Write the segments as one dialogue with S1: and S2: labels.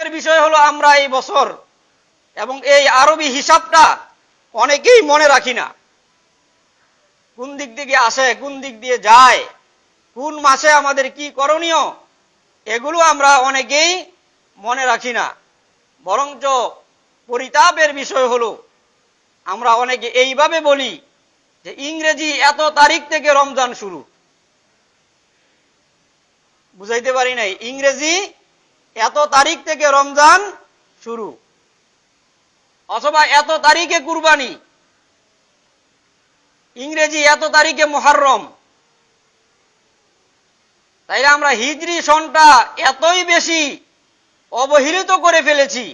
S1: দুঃখের বিষয় হলো আমরা এই বছর এবং এই আরবি হিসাবটা অনেকেই মনে রাখি না। কোন দিক থেকে আসে, কোন দিক দিয়ে যায়, কোন মাসে আমাদের কি করণীয়, এগুলো আমরা অনেকেই মনে রাখি না। বরঞ্চ পরিতাপের বিষয় হলো আমরা অনেকে এইভাবে বলি যে ইংরেজি এত তারিখ থেকে রমজান শুরু। বুঝাইতে পারি নাই, ইংরেজি এত তারিখ থেকে রমজান শুরু, অথবা এত তারিখে কুরবানি, ইংরেজি এত তারিখে মুহররম। তাইলে আমরা হিজরি সনটা এতই বেশি অবহেলিত করে ফেলেছি,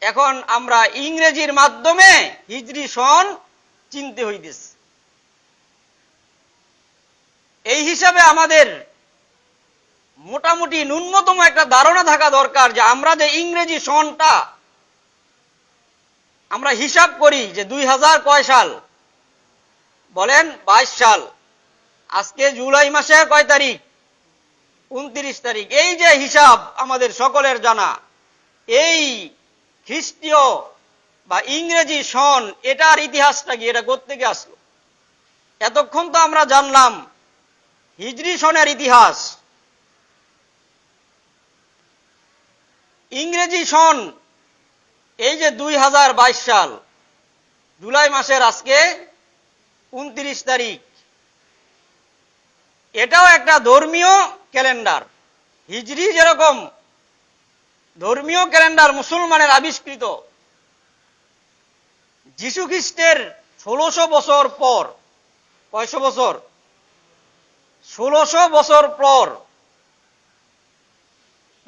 S1: এখন আমরা ইংরেজির মাধ্যমে হিজরি সন চিনতে হইতেছে। এই হিসাবে আমাদের মোটামুটি ন্যূনতম একটা ধারণা থাকা দরকার যে আমরা যে ইংরেজি সনটা আমরা হিসাব করি যে 2000 কয় সাল, বলেন 22 সাল, আজকে জুলাই মাসে কয় তারিখ, 29 তারিখ। এই যে হিসাব আমাদের সকলের জানা, এই খ্রিস্টীয় বা ইংরেজি সন এটার ইতিহাসটা কি, এটা কোত্থেকে আসলো? এতক্ষণ তো আমরা জানলাম হিজরি সনের ইতিহাস। ইংরেজি সন এই যে 2022 সাল, জুলাই মাসের আজকে 29 তারিখ, এটাও একটা ধর্মীয় ক্যালেন্ডার। হিজরি যেরকম ধর্মীয় ক্যালেন্ডার মুসলমানের আবিষ্কৃত, যীশু খ্রিস্টের 1600 বছর পর, কয়শো বছর, 1600 বছর পর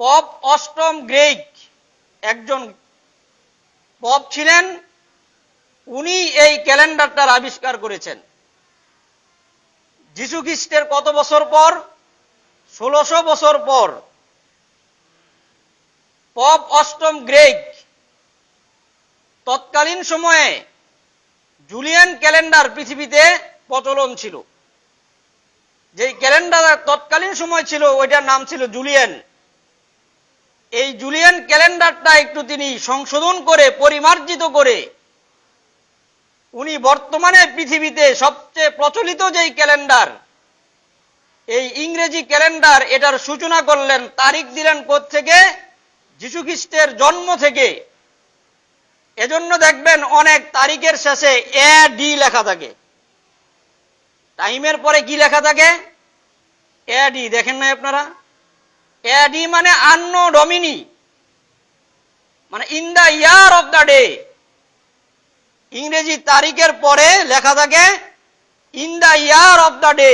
S1: পপ অষ্টম গ্রেগ একজন পপ ছিলেন, উনি এই ক্যালেন্ডারটার আবিষ্কার করেছেন। যীশু খ্রিস্টের কত বছর পর? 1600 বছর পর পপ অষ্টম গ্রেগ তৎকালীন সময়ে জুলিয়ান ক্যালেন্ডার পৃথিবীতে প্রচলন ছিল। যে ক্যালেন্ডার তৎকালীন সময় ছিল ওইটার নাম ছিল জুলিয়ান। এই জুলিয়ান ক্যালেন্ডারটা একটু তিনি সংশোধন করে পরিমার্জিত করে উনি বর্তমানে পৃথিবীতে সবচেয়ে প্রচলিত যেই ক্যালেন্ডার, এই ইংরেজি ক্যালেন্ডার, এটার সূচনা করলেন, তারিখ দিলেন কোত্থেকে? যীশু খ্রিস্টের জন্ম থেকে। এজন্য দেখবেন অনেক তারিখের শেষে এডি লেখা থাকে, টাইমের পরে কি লেখা থাকে? এডি। দেখেন না আপনারা? এডি মানে আন্নো ডমিনি, মানে in the year of the day. ইংরেজি তারিখের পরে লেখা থাকে in the year of the day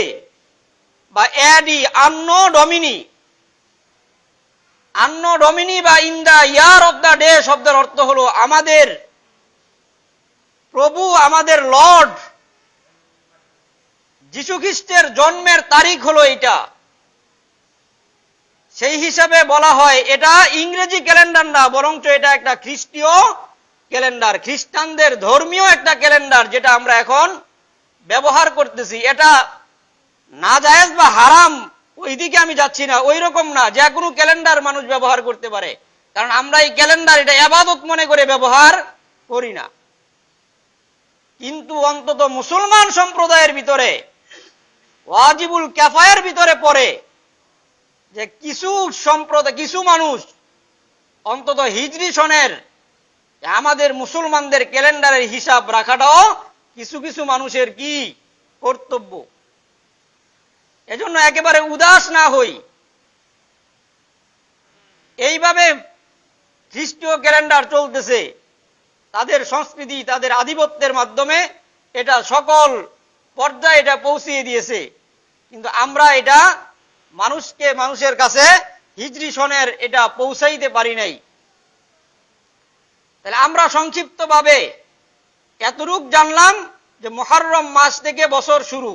S1: বা AD, anno Domini. Anno Domini বা in the year of the day শব্দের অর্থ হলো আমাদের প্রভু, আমাদের লর্ড যীশু খ্রিস্টের জন্মের তারিখ হলো এটা। সেই হিসাবে বলা হয় এটা ইংরেজি ক্যালেন্ডার না, বরঞ্চ এটা একটা খ্রিস্টীয় ক্যালেন্ডার, খ্রিস্টানদের ধর্মীয় একটা ক্যালেন্ডার, যেটা আমরা এখন ব্যবহার করতেছি। এটা নাজায়েজ বা হারাম ওইদিকে আমি যাচ্ছি না, ওই রকম না, যে কোনো ক্যালেন্ডার মানুষ ব্যবহার করতে পারে, কারণ আমরা এই ক্যালেন্ডার এটা ইবাদত মনে করে ব্যবহার করি না। কিন্তু অন্তত মুসলমান সম্প্রদায়ের ভিতরে ওয়াজিবুল কিফায়ার ভিতরে পড়ে যে কিছু সম্প্রদায়, কিছু মানুষ অন্তত হিজরি সনের আমাদের মুসলমানদের ক্যালেন্ডারের হিসাব রাখাটাও কিছু কিছু মানুষের কি কর্তব্য। এজন্য একেবারে উদাস না হই। এইভাবে খ্রিস্টীয় ক্যালেন্ডার চলতেছে, তাদের সংস্কৃতি, তাদের আধিপত্যের মাধ্যমে এটা সকল পর্যায়ে এটা পৌঁছিয়ে দিয়েছে। কিন্তু আমরা এটা মানুষের কাছে হিজরি সনের এটা পৌঁছাইতে পারি নাই। তাহলে আমরা সংক্ষিপ্তভাবে এতটুক জানলাম যে মুহররম মাস থেকে বছর শুরু।